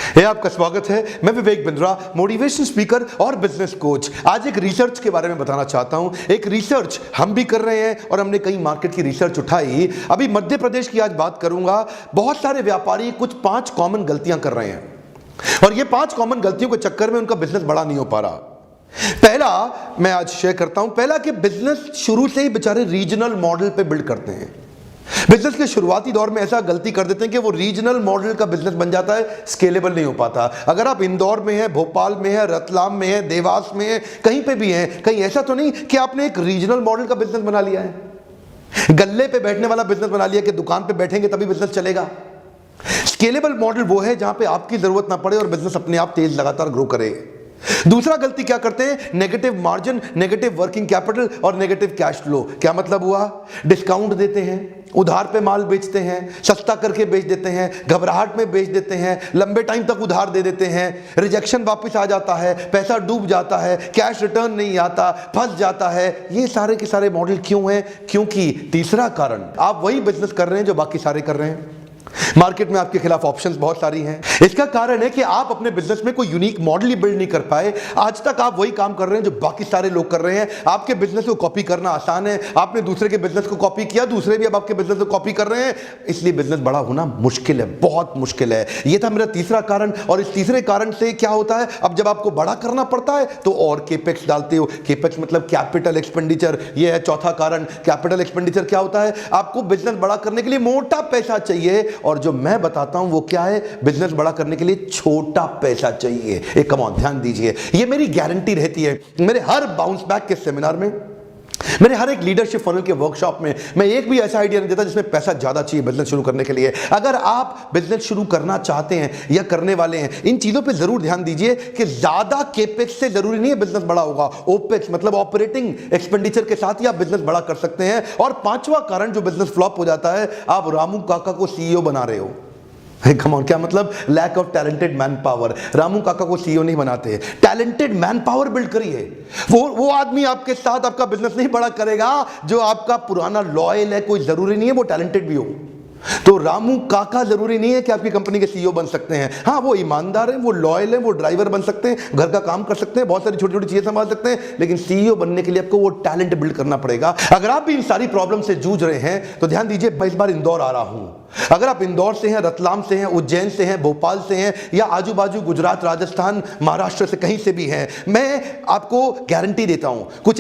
आपका स्वागत है। मैं विवेक बिंद्रा, मोटिवेशन स्पीकर और बिजनेस कोच। आज एक रिसर्च के बारे में बताना चाहता हूं। एक रिसर्च हम भी कर रहे हैं और हमने कई मार्केट की रिसर्च उठाई। अभी मध्य प्रदेश की आज बात करूंगा। बहुत सारे व्यापारी कुछ 5 कॉमन गलतियां कर रहे हैं और ये 5 कॉमन गलतियों के चक्कर में उनका बिजनेस बड़ा नहीं हो पा रहा। पहला मैं आज शेयर करता हूं। पहला कि बिजनेस शुरू से ही बेचारे रीजनल मॉडल पे बिल्ड करते हैं। बिजनेस के शुरुआती दौर में ऐसा गलती कर देते हैं कि वो रीजनल मॉडल का बिजनेस बन जाता है, स्केलेबल नहीं हो पाता। अगर आप इंदौर में हैं, भोपाल में हैं, रतलाम में हैं, देवास में हैं, कहीं पे भी हैं, कहीं ऐसा तो नहीं कि आपने एक रीजनल मॉडल का बिजनेस बना लिया है, गल्ले पे बैठने वाला बिजनेस बना लिया कि दुकान पे बैठेंगे तभी बिजनेस चलेगा। स्केलेबल मॉडल वो है जहां पे आपकी जरूरत ना पड़े और बिजनेस अपने आप तेज लगातार ग्रो करे। दूसरा गलती क्या करते हैं? Negative margin, negative working capital और नेगेटिव कैश फ्लो। क्या मतलब हुआ? डिस्काउंट देते हैं, उधार पे माल बेचते हैं, सस्ता करके बेच देते हैं, घबराहट में बेच देते हैं, लंबे टाइम तक उधार दे देते हैं, रिजेक्शन वापस आ जाता है, पैसा डूब जाता है, कैश रिटर्न नहीं आता, फंस जाता है। ये सारे के सारे मॉडल क्यों हैं? क्योंकि तीसरा कारण, आप वही बिजनेस कर रहे हैं जो बाकी सारे कर रहे हैं। मार्केट में आपके खिलाफ ऑप्शंस बहुत सारी हैं। इसका कारण है कि आप अपने बिजनेस में कोई यूनिक मॉडल ही बिल्ड नहीं कर पाए। आज तक आप वही काम कर रहे हैं जो बाकी सारे लोग कर रहे हैं। आपके बिजनेस को कॉपी करना आसान है, आपने दूसरे के बिजनेस को कॉपी किया, दूसरे भी अब आपके बिजनेस को कॉपी कर रहे हैं, इसलिए बिजनेस बड़ा होना मुश्किल है, बहुत मुश्किल है। यह था मेरा तीसरा कारण। और इस तीसरे कारण से क्या होता है, अब जब आपको बड़ा करना पड़ता है तो और केपेक्स डालते हो। केपेक्स मतलब कैपिटल एक्सपेंडिचर। यह है चौथा कारण। कैपिटल एक्सपेंडिचर क्या होता है? आपको बिजनेस बड़ा करने के लिए मोटा पैसा चाहिए और जो मैं बताता हूं वो क्या है? बिजनेस बड़ा करने के लिए छोटा पैसा चाहिए। एक कम ऑन ध्यान दीजिए, ये मेरी गारंटी रहती है। मेरे हर बाउंस बैक के सेमिनार में, मेरे हर एक लीडरशिप फनल के वर्कशॉप में मैं एक भी ऐसा आइडिया नहीं देता जिसमें पैसा ज्यादा चाहिए बिजनेस शुरू करने के लिए। अगर आप बिजनेस शुरू करना चाहते हैं या करने वाले हैं, इन चीजों पे जरूर ध्यान दीजिए कि ज्यादा केपेक्स से जरूरी नहीं है बिजनेस बड़ा होगा। ओपेक्स मतलब ऑपरेटिंग एक्सपेंडिचर के साथ ही आप बिजनेस बड़ा कर सकते हैं। और 5वां कारण जो बिजनेस फ्लॉप हो जाता है, आप रामू काका को सीईओ बना रहे हो। कम ऑन, क्या मतलब? Lack of talented man power. Ramu काका को सीईओ नहीं बनाते, टैलेंटेड मैन पावर बिल्ड करिए। वो आदमी आपके साथ आपका बिजनेस नहीं बड़ा करेगा जो आपका पुराना लॉयल है। कोई जरूरी नहीं है वो टैलेंटेड भी हो। तो रामू काका जरूरी नहीं है कि आपकी कंपनी के सीईओ बन सकते हैं। हाँ, वो ईमानदार है, वो लॉयल है, वो ड्राइवर बन सकते हैं, घर का काम कर सकते हैं, बहुत सारी छोटी छोटी चीजें संभाल सकते हैं, लेकिन सीईओ बनने के लिए आपको वो टैलेंट बिल्ड करना पड़ेगा। अगर आप भी इन सारी प्रॉब्लम से जूझ रहे हैं तो ध्यान दीजिए, मैं इस बार इंदौर आ रहा हूं। अगर आप इंदौर से हैं, रतलाम से हैं, उज्जैन से हैं, भोपाल से हैं या आजू बाजू गुजरात, राजस्थान, महाराष्ट्र से कहीं से भी हैं, मैं आपको गारंटी देता हूं कुछ